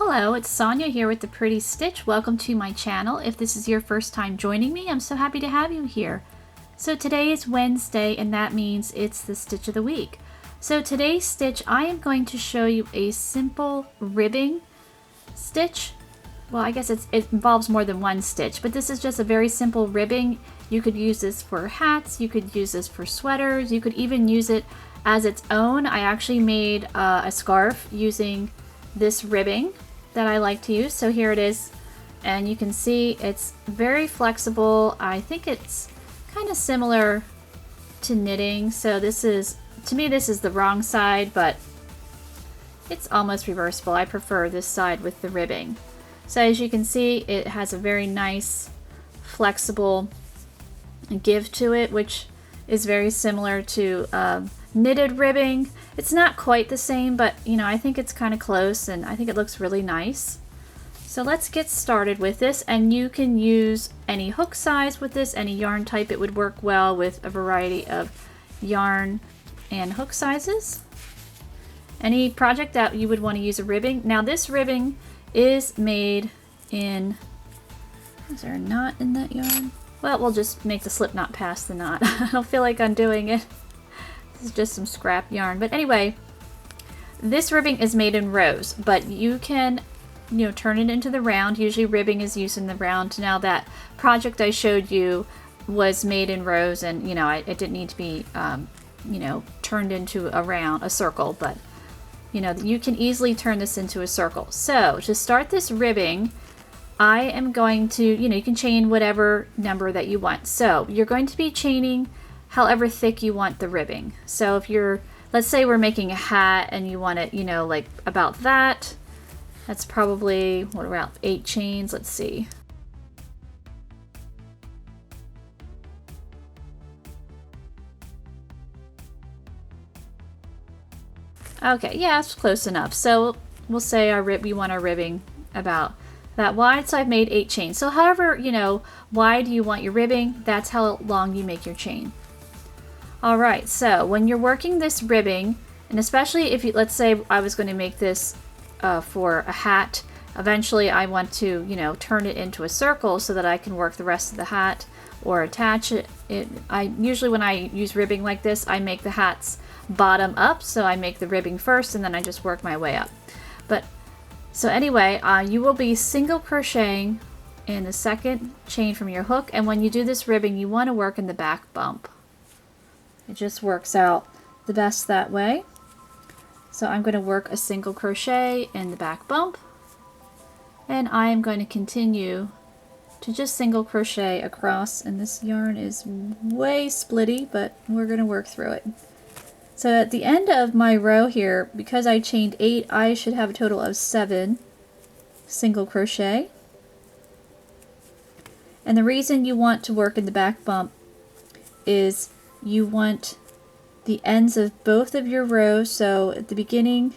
Hello, it's Sonia here with the Pretty Stitch. Welcome to my channel. If this is your first time joining me, I'm so happy to have you here. So today is Wednesday, and that means it's the Stitch of the Week. So today's stitch, I am going to show you a simple ribbing stitch. Well, I guess it involves more than one stitch, but this is just a very simple ribbing. You could use this for hats, you could use this for sweaters, you could even use it as its own. I actually made a scarf using this ribbing that I like to use. So here it is, and you can see it's very flexible. I think it's kind of similar to knitting. So this is, to me, this is the wrong side, but it's almost reversible. I prefer this side with the ribbing. So as you can see, it has a very nice flexible give to it, which is very similar to knitted ribbing. It's not quite the same, but you know, I think it's kind of close, and I think it looks really nice. So let's get started with this, and you can use any hook size with this, any yarn type. It would work well with a variety of yarn and hook sizes. Any project that you would want to use a ribbing. Now this ribbing is made in, is there a knot in that yarn? Well, we'll just make the slip knot past the knot. I don't feel like undoing it. This is just some scrap yarn. But anyway, this ribbing is made in rows, but you can, you know, turn it into the round. Usually ribbing is used in the round. Now that project I showed you was made in rows, and you know, it didn't need to be, you know, turned into a circle, but you know, you can easily turn this into a circle. So to start this ribbing, I am going to, you know, you can chain whatever number that you want. So you're going to be chaining however thick you want the ribbing. So if you're, let's say we're making a hat and you want it, you know, like about that, that's probably, what, around 8 chains, let's see. Okay, yeah, it's close enough. So we'll say we want our ribbing about that wide, so I've made 8 chains. So however, you know, wide you want your ribbing, that's how long you make your chain. Alright, so when you're working this ribbing, and especially if you, let's say I was going to make this for a hat, eventually I want to, you know, turn it into a circle so that I can work the rest of the hat or attach it. Usually when I use ribbing like this, I make the hats bottom up, so I make the ribbing first and then I just work my way up. But so anyway, you will be single crocheting in the second chain from your hook, and when you do this ribbing, you want to work in the back bump. It just works out the best that way. So I'm going to work a single crochet in the back bump, and I am going to continue to just single crochet across, and this yarn is way splitty, but we're going to work through it. So at the end of my row here, because I chained 8, I should have a total of 7 single crochet. And the reason you want to work in the back bump is you want the ends of both of your rows, so at the beginning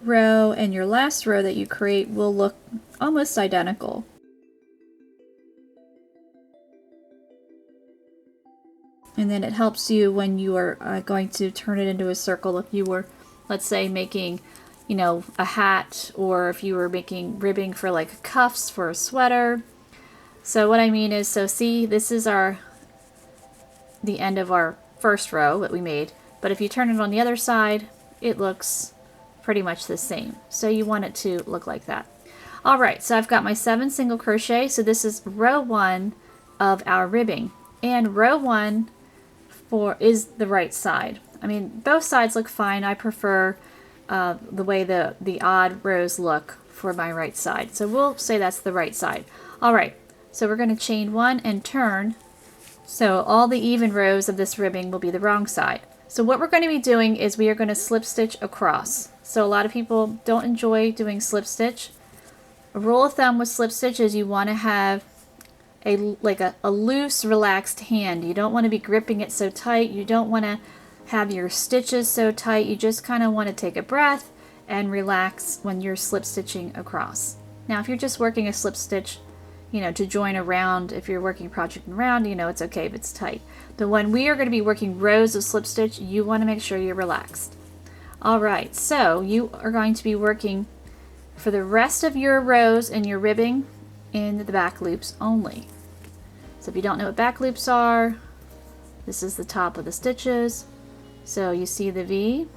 row and your last row that you create will look almost identical. And then it helps you when you are going to turn it into a circle. If you were, let's say, making, you know, a hat, or if you were making ribbing for like cuffs for a sweater. So what I mean is, so see, this is the end of our first row that we made, but if you turn it on the other side, it looks pretty much the same. So you want it to look like that. Alright, so I've got my 7 single crochet, so this is row 1 of our ribbing, and row 1 is the right side. I mean, both sides look fine. I prefer the way the odd rows look for my right side, so we'll say that's the right side. Alright, so we're going to chain 1 and turn. So all the even rows of this ribbing will be the wrong side. So what we're going to be doing is we are going to slip stitch across. So a lot of people don't enjoy doing slip stitch. A rule of thumb with slip stitch is you want to have a loose, relaxed hand. You don't want to be gripping it so tight. You don't want to have your stitches so tight. You just kind of want to take a breath and relax when you're slip stitching across. Now if you're just working a slip stitch, you know, to join a round, if you're working project and round, you know, it's okay if it's tight. But when we are going to be working rows of slip stitch, you want to make sure you're relaxed. Alright, so you are going to be working for the rest of your rows and your ribbing in the back loops only. So if you don't know what back loops are, this is the top of the stitches. So you see the V,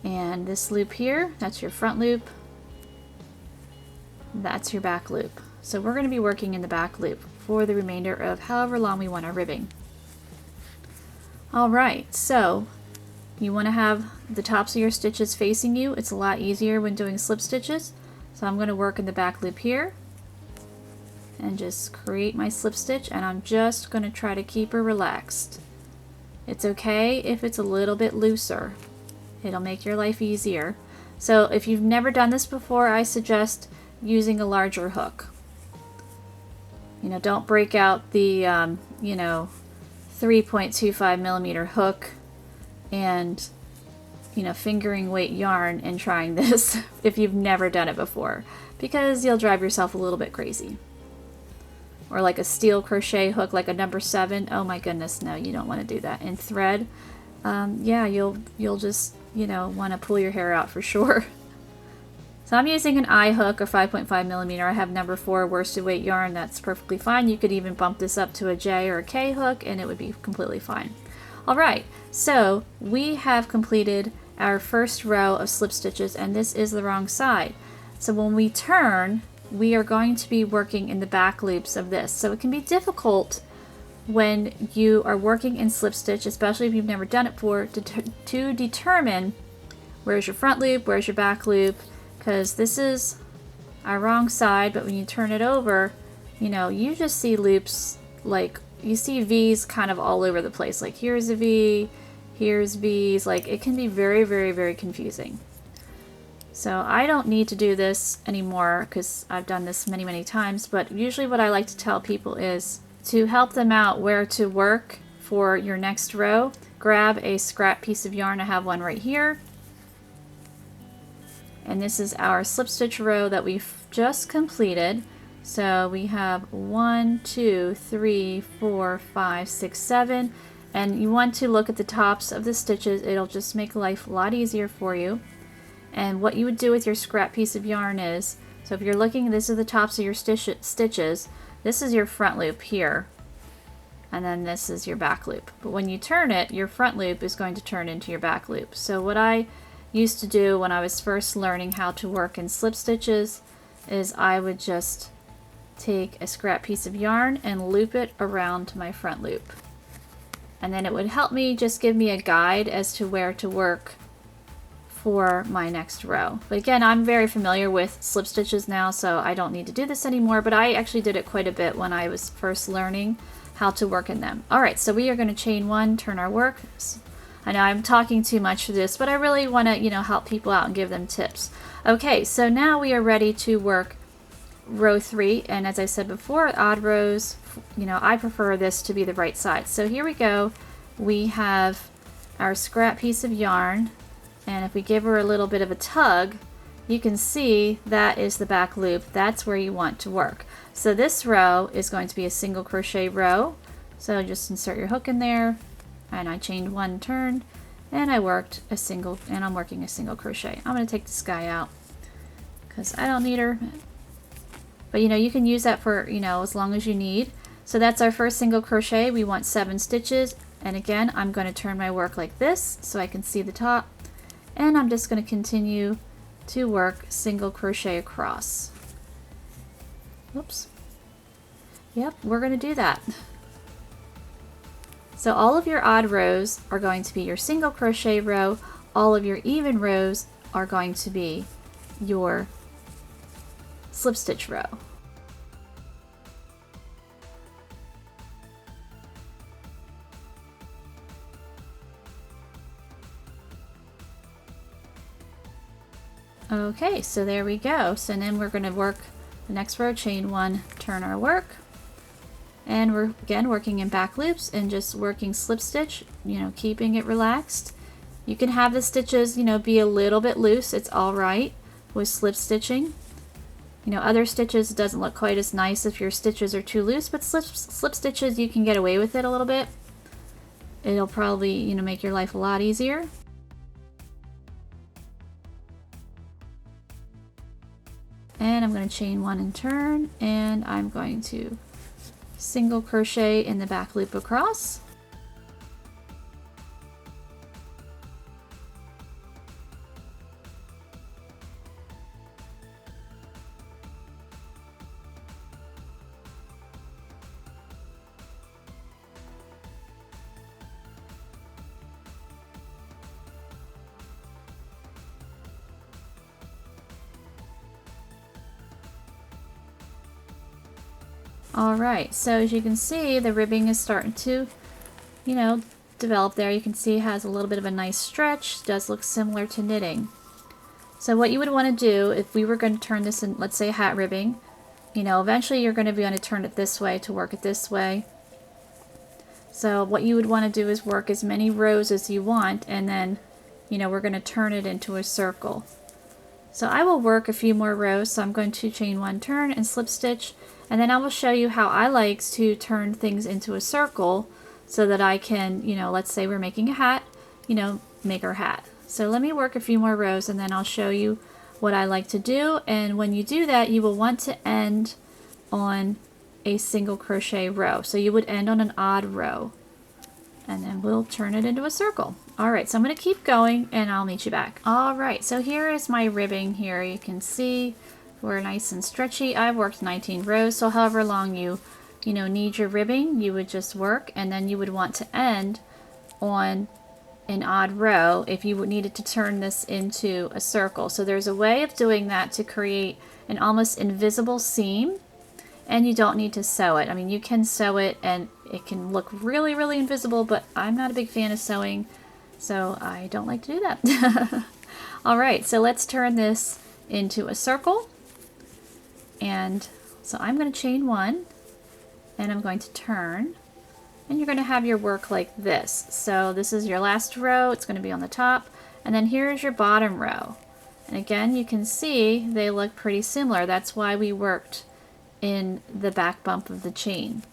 and this loop here, that's your front loop, that's your back loop. So we're going to be working in the back loop for the remainder of however long we want our ribbing. Alright, so you want to have the tops of your stitches facing you. It's a lot easier when doing slip stitches. So I'm going to work in the back loop here and just create my slip stitch, and I'm just going to try to keep her relaxed. It's okay if it's a little bit looser. It'll make your life easier. So if you've never done this before, I suggest using a larger hook. You know, don't break out the 3.25 millimeter hook and fingering weight yarn and trying this if you've never done it before, because you'll drive yourself a little bit crazy. Or like a steel crochet hook, like a number 7. Oh my goodness, no, you don't want to do that. And thread, yeah, you'll just want to pull your hair out for sure. So I'm using an I hook or 5.5 millimeter. I have number 4 worsted weight yarn. That's perfectly fine. You could even bump this up to a J or a K hook and it would be completely fine. All right, so we have completed our first row of slip stitches, and this is the wrong side. So when we turn, we are going to be working in the back loops of this. So it can be difficult when you are working in slip stitch, especially if you've never done it before, to determine where's your front loop, where's your back loop, because this is our wrong side, but when you turn it over, you just see loops, like you see V's kind of all over the place. Like here's a V, here's V's, like it can be very, very, very confusing. So I don't need to do this anymore because I've done this many, many times, but usually what I like to tell people is to help them out where to work for your next row, grab a scrap piece of yarn. I have one right here. And this is our slip stitch row that we've just completed. So we have 1, 2, 3, 4, 5, 6, 7. And you want to look at the tops of the stitches. It'll just make life a lot easier for you. And what you would do with your scrap piece of yarn is, so if you're looking, this is the tops of your stitches. This is your front loop here. And then this is your back loop. But when you turn it, your front loop is going to turn into your back loop. So what I used to do when I was first learning how to work in slip stitches is I would just take a scrap piece of yarn and loop it around my front loop. And then it would help me, just give me a guide as to where to work for my next row. But again, I'm very familiar with slip stitches now, so I don't need to do this anymore, but I actually did it quite a bit when I was first learning how to work in them. All right, so we are going to chain 1, turn our work. I know I'm talking too much for this, but I really want to, help people out and give them tips. Okay, so now we are ready to work row 3, and as I said before, odd rows, I prefer this to be the right side. So here we go. We have our scrap piece of yarn, and if we give her a little bit of a tug, you can see that is the back loop. That's where you want to work. So this row is going to be a single crochet row. So just insert your hook in there, and I chained 1 turn, and I'm working a single crochet. I'm going to take this guy out because I don't need her. But you can use that for as long as you need. So that's our first single crochet. We want 7 stitches, and again I'm going to turn my work like this so I can see the top, and I'm just going to continue to work single crochet across. Oops. Yep, we're going to do that. So all of your odd rows are going to be your single crochet row. All of your even rows are going to be your slip stitch row. Okay, so there we go. So then we're going to work the next row, chain 1, turn our work, and we're again working in back loops and just working slip stitch, keeping it relaxed. You can have the stitches, be a little bit loose. It's all right with slip stitching. Other stitches, it doesn't look quite as nice if your stitches are too loose, but slip stitches, you can get away with it a little bit. It'll probably, make your life a lot easier. and I'm going to chain 1 and turn, and I'm going to single crochet in the back loop across. Alright, so as you can see, the ribbing is starting to, develop there. You can see it has a little bit of a nice stretch. It does look similar to knitting. So what you would want to do, if we were going to turn this in, let's say, hat ribbing, eventually you're going to be able to turn it this way to work it this way. So what you would want to do is work as many rows as you want, and then, we're going to turn it into a circle. So I will work a few more rows, so I'm going to chain 1, turn, and slip stitch, and then I will show you how I like to turn things into a circle so that I can, let's say we're making a hat, make our hat. So let me work a few more rows and then I'll show you what I like to do. And when you do that, you will want to end on a single crochet row. So you would end on an odd row, and then we'll turn it into a circle. Alright, so I'm going to keep going and I'll meet you back. Alright, so here is my ribbing here. You can see we're nice and stretchy. I've worked 19 rows, so however long you need your ribbing, you would just work, and then you would want to end on an odd row if you needed to turn this into a circle. So there's a way of doing that to create an almost invisible seam, and you don't need to sew it. I mean, you can sew it and it can look really, really invisible, but I'm not a big fan of sewing, so I don't like to do that. Alright, so let's turn this into a circle. And so I'm going to chain 1, and I'm going to turn, and you're going to have your work like this. So this is your last row, it's going to be on the top, and then here's your bottom row. And again, you can see they look pretty similar. That's why we worked in the back bump of the chain.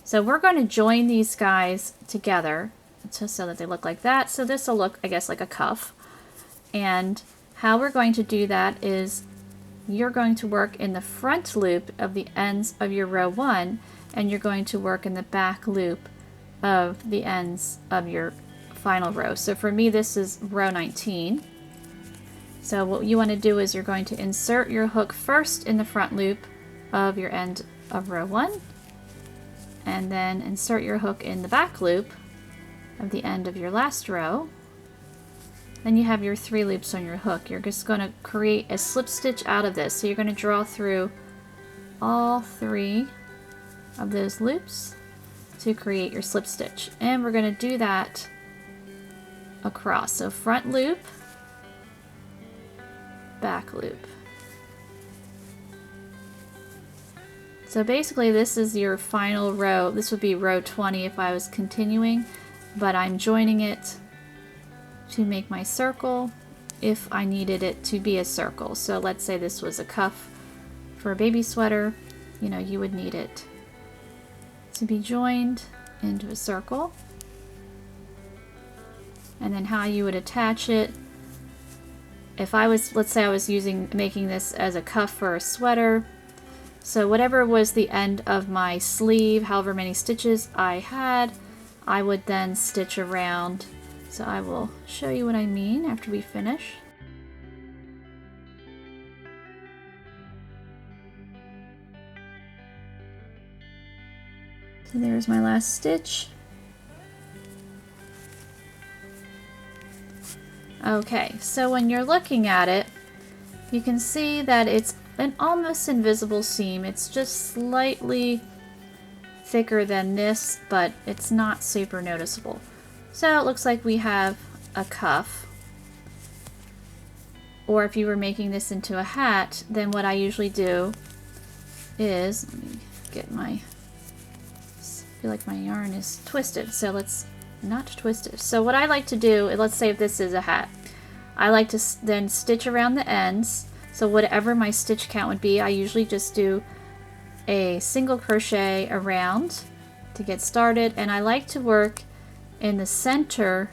So we're going to join these guys together just so that they look like that. So this will look, I guess, like a cuff. And how we're going to do that is you're going to work in the front loop of the ends of your row 1, and you're going to work in the back loop of the ends of your final row. So for me, this is row 19. So what you want to do is you're going to insert your hook first in the front loop of your end of row 1, and then insert your hook in the back loop of the end of your last row. Then you have your 3 loops on your hook. You're just going to create a slip stitch out of this. So you're going to draw through all 3 of those loops to create your slip stitch. And we're going to do that across. So front loop, back loop. So basically this is your final row. This would be row 20 if I was continuing, but I'm joining it to make my circle if I needed it to be a circle. So let's say this was a cuff for a baby sweater, you would need it to be joined into a circle. And then how you would attach it, if I was, let's say I was making this as a cuff for a sweater, so whatever was the end of my sleeve, however many stitches I had, I would then stitch around. So I will show you what I mean after we finish. So there's my last stitch. Okay, so when you're looking at it, you can see that it's an almost invisible seam. It's just slightly thicker than this, but it's not super noticeable. So it looks like we have a cuff. Or if you were making this into a hat, then what I usually do is, let me get my, I feel like my yarn is twisted, so let's not twist it. So what I like to do, let's say if this is a hat, I like to then stitch around the ends. So whatever my stitch count would be, I usually just do a single crochet around to get started, and I like to work in the center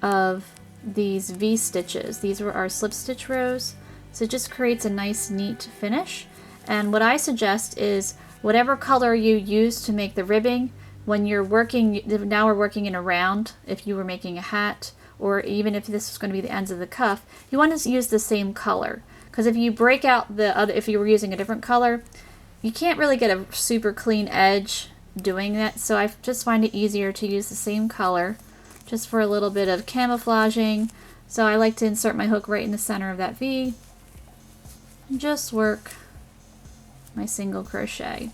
of these V stitches. These were our slip stitch rows, So it just creates a nice, neat finish. And what I suggest is whatever color you use to make the ribbing, when you're working, now we're working in a round, if you were making a hat, or even if this was going to be the ends of the cuff, you want to use the same color. Because if you break out the other, if you were using a different color, you can't really get a super clean edge doing that. So I just find it easier to use the same color, just for a little bit of camouflaging. So I like to insert my hook right in the center of that V, and just work my single crochet.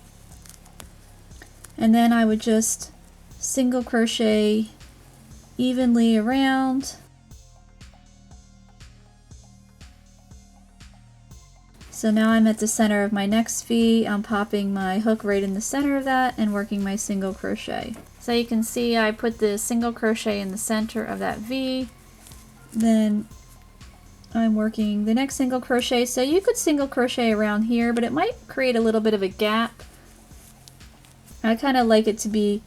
And then I would just single crochet evenly around. So now I'm at the center of my next V. I'm popping my hook right in the center of that and working my single crochet. So you can see I put the single crochet in the center of that V. Then I'm working the next single crochet. So you could single crochet around here, but it might create a little bit of a gap. I kind of like it to be,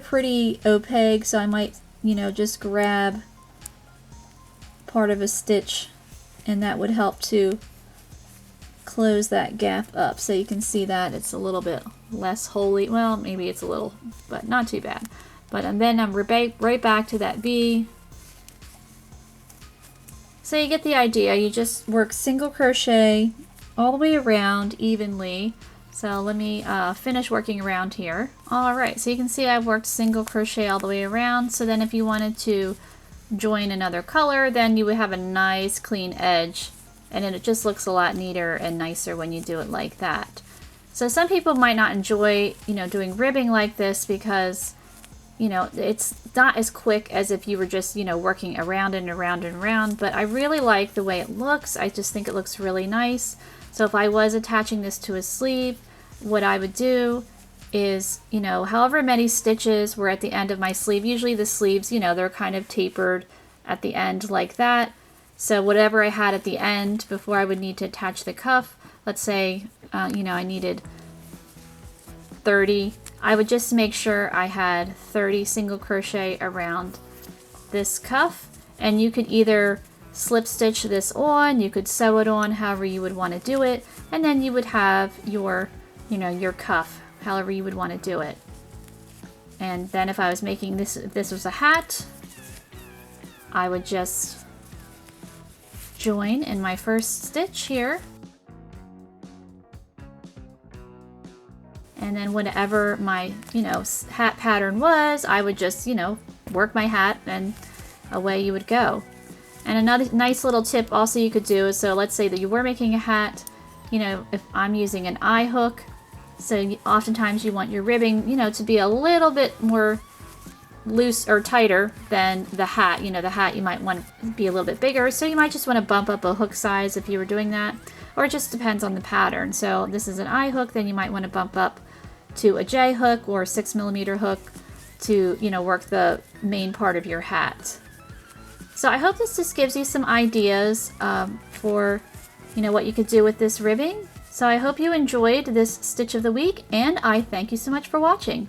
pretty opaque, so I might, just grab part of a stitch, and that would help to close that gap up. So you can see that it's a little bit less holy. Well, maybe it's a little, but not too bad. But and then I'm right back to that V. So you get the idea. You just work single crochet all the way around evenly. So let me finish working around here. Alright, so you can see I've worked single crochet all the way around. So then if you wanted to join another color, then you would have a nice clean edge, and then it just looks a lot neater and nicer when you do it like that. So some people might not enjoy, doing ribbing like this because, it's not as quick as if you were just, working around and around and around, but I really like the way it looks. I just think it looks really nice. So if I was attaching this to a sleeve, what I would do is, however many stitches were at the end of my sleeve, usually the sleeves, they're kind of tapered at the end like that. So whatever I had at the end before I would need to attach the cuff, let's say, I needed 30, I would just make sure I had 30 single crochet around this cuff, and you could either slip stitch this on, you could sew it on, however you would want to do it, and then you would have your, your cuff, however you would want to do it. And then if I was making this, if this was a hat, I would just join in my first stitch here, and then whatever my hat pattern was, I would just work my hat, and away you would go. And another nice little tip also you could do is, so let's say that you were making a hat, if I'm using an eye hook, so oftentimes you want your ribbing to be a little bit more loose or tighter than the hat. The hat you might want to be a little bit bigger, so you might just want to bump up a hook size if you were doing that, or it just depends on the pattern. So this is an eye hook, then you might want to bump up to a J hook or a 6mm hook to work the main part of your hat. So I hope this just gives you some ideas for what you could do with this ribbing. So I hope you enjoyed this stitch of the week, and I thank you so much for watching.